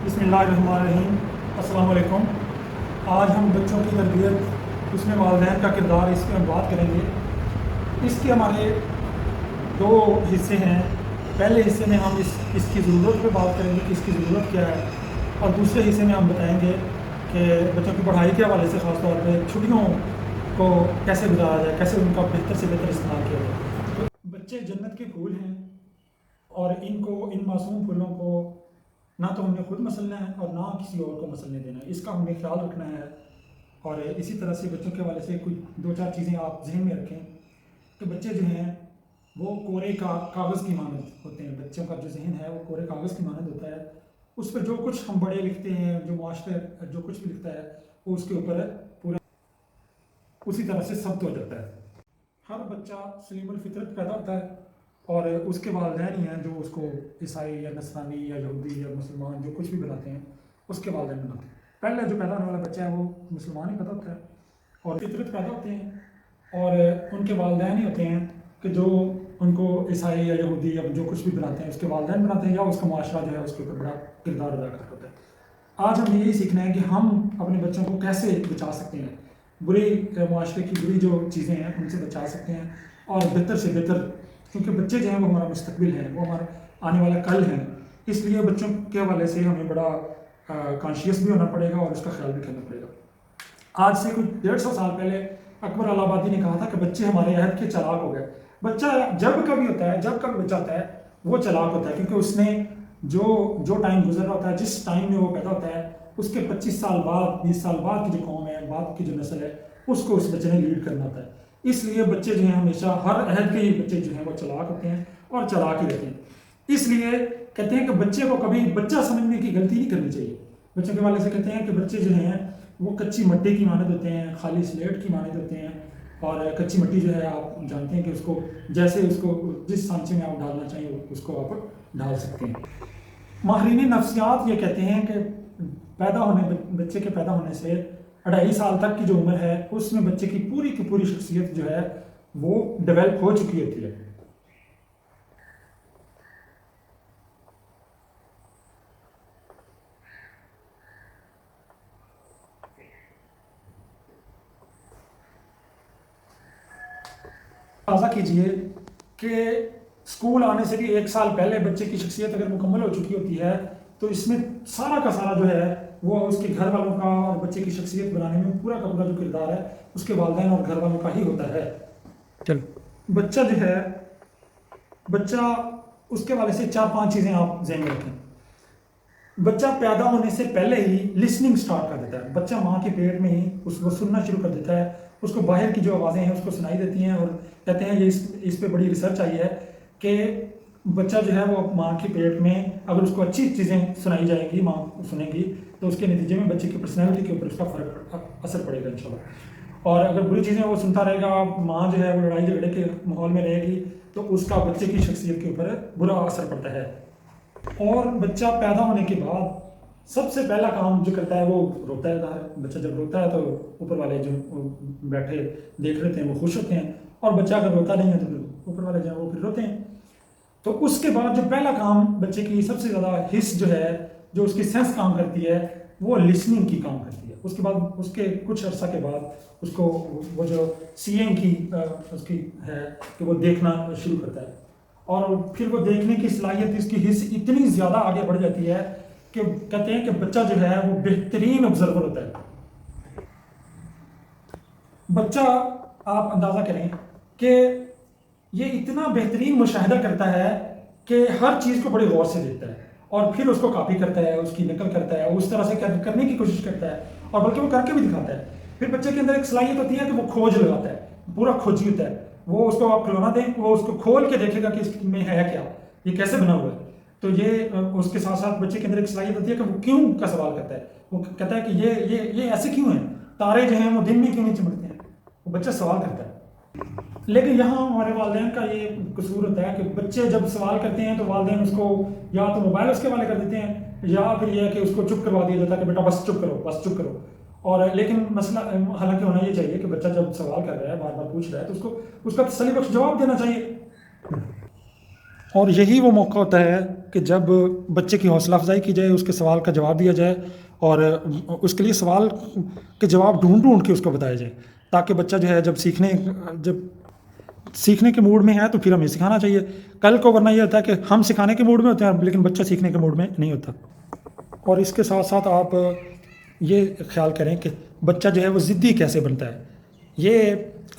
بسم اللہ الرحمن الرحیم۔ السلام علیکم۔ آج ہم بچوں کی تربیت، اس میں والدین کا کردار، اس پہ ہم بات کریں گے۔ اس کے ہمارے دو حصے ہیں۔ پہلے حصے میں ہم اس کی ضرورت پہ بات کریں گے کہ اس کی ضرورت کیا ہے، اور دوسرے حصے میں ہم بتائیں گے کہ بچوں کی پڑھائی کے حوالے سے خاص طور پہ چھٹیوں کو کیسے گزارا جائے، کیسے ان کا بہتر سے بہتر استعمال کیا جائے۔ تو بچے جنت کے پھول ہیں، اور ان معصوم پھولوں کو نہ تو ہم نے خود مسلنا ہے اور نہ کسی اور کو مسلنے دینا ہے۔ اس کا ہمیں خیال رکھنا ہے۔ اور اسی طرح سے بچوں کے حوالے سے کچھ دو چار چیزیں آپ ذہن میں رکھیں کہ بچے جو ہیں وہ کورے کاغذ کی مانند ہوتے ہیں۔ بچوں کا جو ذہن ہے وہ کورے کاغذ کی مانند ہوتا ہے۔ اس پہ جو کچھ ہم بڑے لکھتے ہیں، جو معاشرے جو کچھ بھی لکھتا ہے، وہ اس کے اوپر پورا اسی طرح سے ثبت ہو جاتا ہے۔ ہر بچہ سلیم الفطرت پیدا ہوتا ہے، اور اس کے والدین ہی ہیں جو اس کو عیسائی یا نصرانی یا یہودی یا مسلمان جو کچھ بھی بناتے ہیں، اس کے والدین بناتے ہیں۔ پہلے جو پیدا ہونے والا بچہ ہے وہ مسلمان ہی پیدا ہوتا ہے، اور فطرت پیدا ہوتے ہیں، اور ان کے والدین ہی ہوتے ہیں کہ جو ان کو عیسائی یا یہودی یا جو کچھ بھی بناتے ہیں اس کے والدین بناتے ہیں، یا اس کا معاشرہ جو ہے اس کے اوپر بڑا کردار ادا کرتا ہے۔ آج ہم یہی سیکھنا ہے کہ ہم اپنے بچوں کو کیسے بچا سکتے ہیں، بری معاشرے کی بری جو چیزیں ہیں ان سے بچا سکتے ہیں، اور بہتر سے بہتر، کیونکہ بچے جو ہیں وہ ہمارا مستقبل ہیں، وہ ہمارا آنے والا کل ہیں۔ اس لیے بچوں کے حوالے سے ہمیں بڑا کانشیس بھی ہونا پڑے گا، اور اس کا خیال بھی کرنا پڑے گا۔ آج سے کچھ 150 سال پہلے اکبر الہ آبادی نے کہا تھا کہ بچے ہمارے عہد کے چالاک ہو گئے۔ بچہ جب کبھی بچہ ہوتا ہے وہ چالاک ہوتا ہے، کیونکہ اس نے جو ٹائم گزر رہا ہوتا ہے، جس ٹائم میں وہ پیدا ہوتا ہے، اس کے 25 سال بعد 20 سال بعد کی جو قوم ہے، بعد کی جو نسل ہے، اس کو اس بچے نے لیڈ کرنا ہوتا ہے۔ اس لیے بچے جو ہیں ہمیشہ ہر عہد کے ہی بچے جو ہیں وہ چالاک ہوتے ہیں اور چالاک ہی رہتے ہیں۔ اس لیے کہتے ہیں کہ بچے کو کبھی بچہ سمجھنے کی غلطی نہیں کرنی چاہیے۔ بچوں کے والے سے کہتے ہیں کہ بچے جو ہیں وہ کچی مٹی کی مانند ہوتے ہیں، خالی سلیٹ کی مانند ہوتے ہیں، اور کچی مٹی جو ہے آپ جانتے ہیں کہ اس کو جس سانچے میں آپ ڈالنا چاہیں اس کو آپ ڈال سکتے ہیں۔ ماہرین نفسیات یہ کہتے ہیں کہ بچے کے پیدا ہونے سے 2.5 سال تک کی جو عمر ہے، اس میں بچے کی پوری شخصیت جو ہے وہ ڈیولپ ہو چکی ہوتی ہے۔ اندازہ کیجئے کہ اسکول آنے سے بھی 1 سال پہلے بچے کی شخصیت اگر مکمل ہو چکی ہوتی ہے، تو اس میں سارا کا سارا جو ہے وہ اس کے گھر والوں کا، اور بچے کی شخصیت بنانے میں پورا کا پورا جو کردار ہے اس کے والدین اور گھر والوں کا ہی ہوتا ہے۔ بچہ جو ہے اس کے والے سے 4-5 چیزیں آپ ذہن میں رکھیں۔ بچہ پیدا ہونے سے پہلے ہی لسننگ سٹارٹ کر دیتا ہے۔ بچہ ماں کے پیٹ میں ہی اس کو سننا شروع کر دیتا ہے، اس کو باہر کی جو آوازیں ہیں اس کو سنائی دیتی ہیں، اور کہتے ہیں یہ اس پہ بڑی ریسرچ آئی ہے کہ بچہ جو ہے وہ ماں کے پیٹ میں اگر اس کو اچھی چیزیں سنائی جائیں گی، ماں سنیں گی، تو اس کے نتیجے میں بچے کی پرسنالٹی کے اوپر اس کا اثر پڑے گا انشاءاللہ۔ اور اگر بری چیزیں وہ سنتا رہے گا، ماں جو ہے وہ لڑائی جھگڑے کے ماحول میں رہے گی، تو اس کا بچے کی شخصیت کے اوپر برا اثر پڑتا ہے۔ اور بچہ پیدا ہونے کے بعد سب سے پہلا کام جو کرتا ہے وہ روتا ہے۔ بچہ جب روتا ہے تو اوپر والے جو بیٹھے دیکھ رہے ہیں وہ خوش ہوتے ہیں، اور بچہ اگر روتا نہیں ہے تو پھر اوپر والے جو ہیں وہ پھر روتے ہیں۔ تو اس کے بعد جو پہلا کام بچے کی سب سے زیادہ حص جو ہے، جو اس کی سینس کام کرتی ہے، وہ لسننگ کی کام کرتی ہے۔ اس کے بعد اس کے کچھ عرصہ کے بعد اس کو وہ جو سینگ کی اس کی ہے کہ وہ دیکھنا شروع کرتا ہے، اور پھر وہ دیکھنے کی صلاحیت، اس کی حص اتنی زیادہ آگے بڑھ جاتی ہے کہ کہتے ہیں کہ بچہ جو ہے وہ بہترین آبزرور ہوتا ہے۔ بچہ آپ اندازہ کریں کہ یہ اتنا بہترین مشاہدہ کرتا ہے کہ ہر چیز کو بڑے غور سے دیکھتا ہے، اور پھر اس کو کاپی کرتا ہے، اس کی نقل کرتا ہے، اس طرح سے کرنے کی کوشش کرتا ہے، اور بلکہ وہ کر کے بھی دکھاتا ہے۔ پھر بچے کے اندر ایک صلاحیت ہوتی ہے کہ وہ کھوج لگاتا ہے، پورا کھوجی ہوتا ہے۔ وہ اس کو آپ کھلونا دیں، وہ اس کو کھول کے دیکھے گا کہ اس میں ہے کیا، یہ کیسے بنا ہوا ہے۔ تو یہ اس کے ساتھ ساتھ بچے کے اندر ایک صلاحیت ہوتی ہے کہ وہ کیوں کا سوال کرتا ہے۔ وہ کہتا ہے کہ یہ ایسے کیوں ہیں، تارے جو ہیں وہ دن میں کیوں نہیں چمکتے ہیں، وہ بچہ سوال کرتا ہے۔ لیکن یہاں ہمارے والدین کا یہ قصور ہوتا ہے کہ بچے جب سوال کرتے ہیں تو والدین اس کو یا تو موبائل اس کے حوالے کر دیتے ہیں، یا پھر یہ ہے کہ اس کو چپ کروا دیا جاتا ہے کہ بیٹا بس چپ کرو۔ اور لیکن مسئلہ حالانکہ ہونا یہ چاہیے کہ بچہ جب سوال کر رہا ہے، بار بار پوچھ رہا ہے، تو اس کو اس کا تسلی بخش جواب دینا چاہیے۔ اور یہی وہ موقع ہوتا ہے کہ جب بچے کی حوصلہ افزائی کی جائے، اس کے سوال کا جواب دیا جائے، اور اس کے لیے سوال کے جواب ڈھونڈ ڈھونڈ کے اس کو بتایا جائے، تاکہ بچہ جو ہے جب سیکھنے کے موڈ میں ہے تو پھر ہمیں سکھانا چاہیے کل کو، ورنہ یہ ہوتا ہے کہ ہم سکھانے کے موڈ میں ہوتے ہیں لیکن بچہ سیکھنے کے موڈ میں نہیں ہوتا۔ اور اس کے ساتھ ساتھ آپ یہ خیال کریں کہ بچہ جو ہے وہ ضدی کیسے بنتا ہے۔ یہ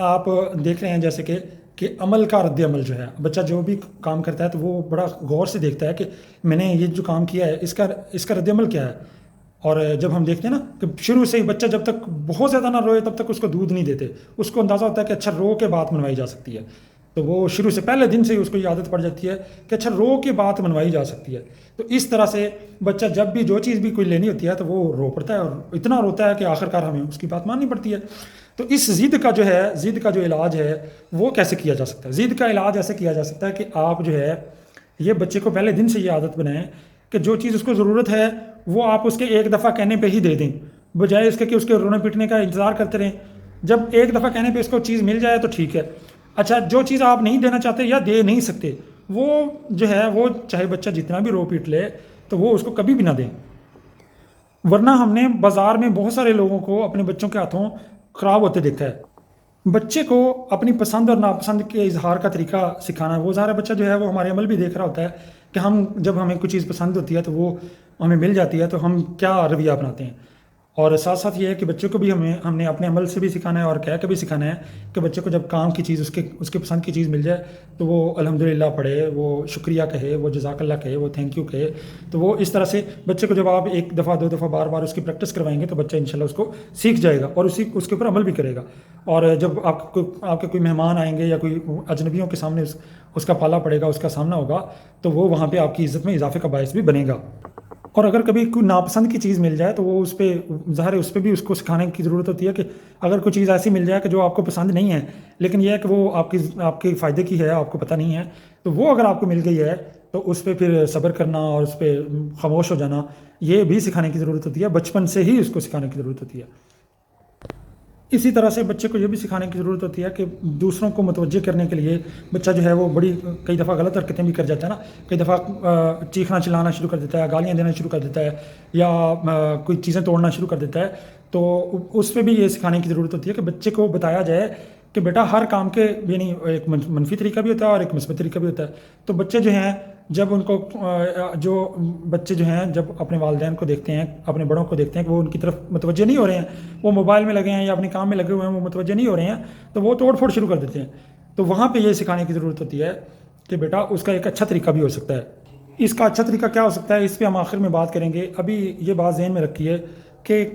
آپ دیکھ رہے ہیں جیسے کہ عمل کا رد عمل جو ہے، بچہ جو بھی کام کرتا ہے تو وہ بڑا غور سے دیکھتا ہے کہ میں نے یہ جو کام کیا ہے اس کا رد عمل کیا ہے۔ اور جب ہم دیکھتے ہیں نا کہ شروع سے ہی بچہ جب تک بہت زیادہ نہ روئے تب تک اس کو دودھ نہیں دیتے، اس کو اندازہ ہوتا ہے کہ اچھا رو کے بات منوائی جا سکتی ہے، تو وہ شروع سے پہلے دن سے ہی اس کو یہ عادت پڑ جاتی ہے کہ اچھا رو کے بات منوائی جا سکتی ہے۔ تو اس طرح سے بچہ جب بھی جو چیز بھی کوئی لینی ہوتی ہے تو وہ رو پڑتا ہے، اور اتنا روتا ہے کہ آخر کار ہمیں اس کی بات ماننی پڑتی ہے۔ تو اس ضد کا جو علاج ہے وہ کیسے کیا جا سکتا ہے؟ ضد کا علاج ایسے کیا جا سکتا ہے کہ آپ جو ہے یہ بچے کو پہلے دن سے یہ عادت بنائیں کہ جو چیز اس کو ضرورت ہے وہ آپ اس کے ایک دفعہ کہنے پہ ہی دے دیں، بجائے اس کے کہ اس کے رونے پیٹنے کا انتظار کرتے رہیں۔ جب ایک دفعہ کہنے پہ اس کو چیز مل جائے تو ٹھیک ہے۔ اچھا، جو چیز آپ نہیں دینا چاہتے یا دے نہیں سکتے، وہ جو ہے وہ چاہے بچہ جتنا بھی رو پیٹ لے تو وہ اس کو کبھی بھی نہ دیں۔ ورنہ ہم نے بازار میں بہت سارے لوگوں کو اپنے بچوں کے ہاتھوں خراب ہوتے دیکھا ہے۔ بچے کو اپنی پسند اور ناپسند کے اظہار کا طریقہ سکھانا ہے۔ وہ ظاہر بچہ جو ہے وہ ہمارے عمل بھی دیکھ رہا ہوتا ہے کہ جب ہمیں کوئی چیز پسند ہوتی ہے تو وہ ہمیں مل جاتی ہے تو ہم کیا رویہ اپناتے ہیں۔ اور ساتھ ساتھ یہ ہے کہ بچوں کو بھی ہم نے اپنے عمل سے بھی سکھانا ہے اور کہہ کے بھی سکھانا ہے کہ بچے کو جب کام کی چیز اس کے پسند کی چیز مل جائے تو وہ الحمدللہ پڑھے، وہ شکریہ کہے، وہ جزاک اللہ کہے، وہ تھینک یو کہے۔ تو وہ اس طرح سے بچے کو جب آپ ایک دفعہ دو دفعہ بار بار اس کی پریکٹس کروائیں گے تو بچہ انشاءاللہ اس کو سیکھ جائے گا اور اس کے اوپر عمل بھی کرے گا۔ اور جب آپ کے کوئی مہمان آئیں گے یا کوئی اجنبیوں کے سامنے اس کا پالا پڑے گا، اس کا سامنا ہوگا، تو وہ وہاں پہ آپ کی عزت میں اضافے کا باعث بھی بنے گا۔ اور اگر کبھی کوئی ناپسند کی چیز مل جائے تو وہ اس پہ ظاہر ہے اس پہ بھی اس کو سکھانے کی ضرورت ہوتی ہے کہ اگر کوئی چیز ایسی مل جائے کہ جو آپ کو پسند نہیں ہے لیکن یہ ہے کہ وہ آپ کے فائدے کی ہے، آپ کو پتہ نہیں ہے، تو وہ اگر آپ کو مل گئی ہے تو اس پہ پھر صبر کرنا اور اس پہ خاموش ہو جانا یہ بھی سکھانے کی ضرورت ہوتی ہے، بچپن سے ہی اس کو سکھانے کی ضرورت ہوتی ہے۔ اسی طرح سے بچے کو یہ بھی سکھانے کی ضرورت ہوتی ہے کہ دوسروں کو متوجہ کرنے کے لیے بچہ جو ہے وہ کئی دفعہ غلط حرکتیں بھی کر جاتا ہے نا، کئی دفعہ چیخنا چلانا شروع کر دیتا ہے، گالیاں دینا شروع کر دیتا ہے، یا کوئی چیزیں توڑنا شروع کر دیتا ہے، تو اس پہ بھی یہ سکھانے کی ضرورت ہوتی ہے کہ بچے کو بتایا جائے کہ بیٹا ہر کام کے یعنی ایک منفی طریقہ بھی ہوتا ہے اور ایک مثبت طریقہ بھی ہوتا ہے۔ تو بچے جو ہیں جب بچے جو ہیں جب اپنے والدین کو دیکھتے ہیں، اپنے بڑوں کو دیکھتے ہیں کہ وہ ان کی طرف متوجہ نہیں ہو رہے ہیں، وہ موبائل میں لگے ہیں یا اپنے کام میں لگے ہوئے ہیں، وہ متوجہ نہیں ہو رہے ہیں، تو وہ توڑ پھوڑ شروع کر دیتے ہیں۔ تو وہاں پہ یہ سکھانے کی ضرورت ہوتی ہے کہ بیٹا اس کا ایک اچھا طریقہ بھی ہو سکتا ہے۔ اس کا اچھا طریقہ کیا ہو سکتا ہے، اس پہ ہم آخر میں بات کریں گے۔ ابھی یہ بات ذہن میں رکھیے کہ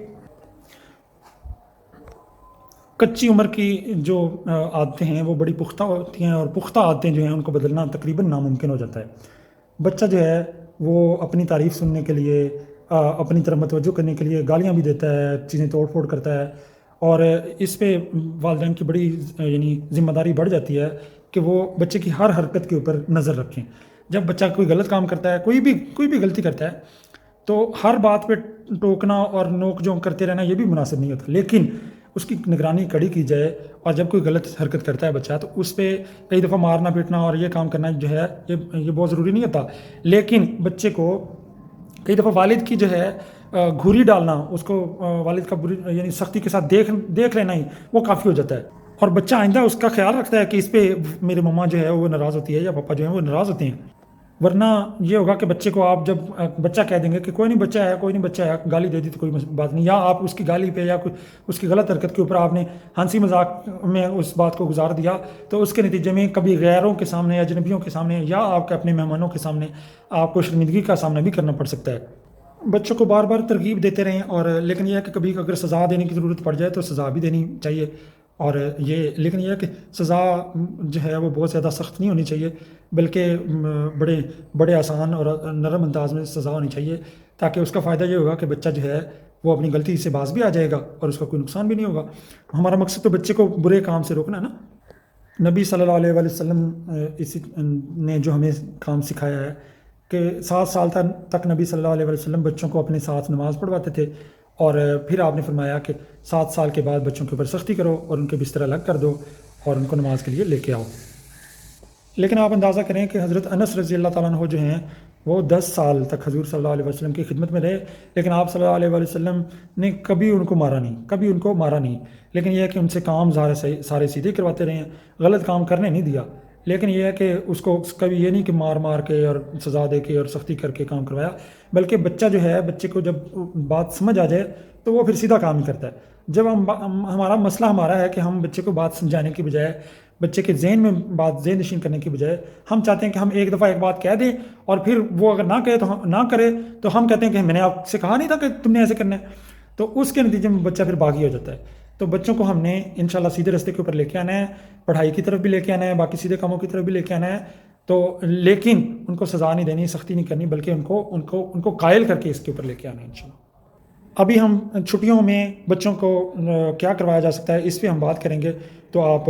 کچی عمر کی جو عادتیں ہیں وہ بڑی پختہ ہوتی ہیں، اور پختہ عادتیں جو ہیں ان کو بدلنا تقریباً ناممکن ہو جاتا ہے۔ بچہ جو ہے وہ اپنی تعریف سننے کے لیے، اپنی طرف متوجہ کرنے کے لیے گالیاں بھی دیتا ہے، چیزیں توڑ پھوڑ کرتا ہے، اور اس پہ والدین کی بڑی یعنی ذمہ داری بڑھ جاتی ہے کہ وہ بچے کی ہر حرکت کے اوپر نظر رکھیں۔ جب بچہ کوئی غلط کام کرتا ہے، کوئی بھی غلطی کرتا ہے، تو ہر بات پہ ٹوکنا اور نوک جھونک کرتے رہنا یہ بھی مناسب نہیں ہوتا، لیکن اس کی نگرانی کڑی کی جائے، اور جب کوئی غلط حرکت کرتا ہے بچہ تو اس پہ کئی دفعہ مارنا پیٹنا اور یہ کام کرنا جو ہے یہ بہت ضروری نہیں ہوتا، لیکن بچے کو کئی دفعہ والد کی جو ہے گھوری ڈالنا، اس کو والد کا یعنی سختی کے ساتھ دیکھ لینا ہی وہ کافی ہو جاتا ہے، اور بچہ آئندہ اس کا خیال رکھتا ہے کہ اس پہ میرے مما جو ہے وہ ناراض ہوتی ہے یا پاپا جو ہے وہ ناراض ہوتے ہیں۔ ورنہ یہ ہوگا کہ بچے کو آپ جب بچہ کہہ دیں گے کہ کوئی نہیں بچہ ہے، گالی دے دی تو کوئی بات نہیں، یا آپ اس کی گالی پہ یا اس کی غلط حرکت کے اوپر آپ نے ہنسی مذاق میں اس بات کو گزار دیا، تو اس کے نتیجے میں کبھی غیروں کے سامنے، اجنبیوں کے سامنے، یا آپ کے اپنے مہمانوں کے سامنے آپ کو شرمندگی کا سامنا بھی کرنا پڑ سکتا ہے۔ بچوں کو بار بار ترغیب دیتے رہیں، اور لیکن یہ ہے کہ کبھی اگر سزا دینے کی ضرورت پڑ جائے تو سزا بھی دینی چاہیے، اور لیکن یہ ہے کہ سزا جو ہے وہ بہت زیادہ سخت نہیں ہونی چاہیے، بلکہ بڑے آسان اور نرم انداز میں سزا ہونی چاہیے، تاکہ اس کا فائدہ یہ ہوگا کہ بچہ جو ہے وہ اپنی غلطی سے باز بھی آ جائے گا اور اس کا کوئی نقصان بھی نہیں ہوگا۔ ہمارا مقصد تو بچے کو برے کام سے روکنا ہے نا۔ نبی صلی اللہ علیہ وسلم اسی نے جو ہمیں کام سکھایا ہے کہ 7 سال تک نبی صلی اللہ علیہ وسلم بچوں کو اپنے ساتھ نماز پڑھواتے تھے، اور پھر آپ نے فرمایا کہ 7 سال کے بعد بچوں کے اوپر سختی کرو اور ان کے بستر الگ کر دو اور ان کو نماز کے لیے لے کے آؤ۔ لیکن آپ اندازہ کریں کہ حضرت انس رضی اللہ تعالیٰ عنہ جو ہیں وہ 10 سال تک حضور صلی اللہ علیہ وسلم کی خدمت میں رہے، لیکن آپ صلی اللہ علیہ وسلم نے کبھی ان کو مارا نہیں، کبھی ان کو مارا نہیں، لیکن یہ ہے کہ ان سے کام سارے سیدھے کرواتے رہے ہیں، غلط کام کرنے نہیں دیا، لیکن یہ ہے کہ اس کو کبھی یہ نہیں کہ مار مار کے اور سزا دے کے اور سختی کر کے کام کروایا، بلکہ بچہ جو ہے، بچے کو جب بات سمجھ آ جائے تو وہ پھر سیدھا کام ہی کرتا ہے۔ جب ہمارا مسئلہ ہمارا ہے کہ ہم بچے کو بات سمجھانے کی بجائے، بچے کے ذہن میں بات ذہن نشین کرنے کی بجائے ہم چاہتے ہیں کہ ہم ایک دفعہ ایک بات کہہ دیں اور پھر وہ اگر نہ کرے تو ہم کہتے ہیں کہ میں نے آپ سے کہا نہیں تھا کہ تم نے ایسے کرنا ہے، تو اس کے نتیجے میں بچہ پھر باغی ہو جاتا ہے۔ تو بچوں کو ہم نے انشاءاللہ سیدھے راستے کے اوپر لے کے آنا ہے، پڑھائی کی طرف بھی لے کے آنا ہے، باقی سیدھے کاموں کی طرف بھی لے کے آنا ہے، تو لیکن ان کو سزا نہیں دینی، سختی نہیں کرنی، بلکہ ان کو قائل کر کے اس کے اوپر لے کے آنا ہے انشاءاللہ۔ ابھی ہم چھٹیوں میں بچوں کو کیا کروایا جا سکتا ہے اس پہ ہم بات کریں گے، تو آپ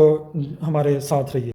ہمارے ساتھ رہیے۔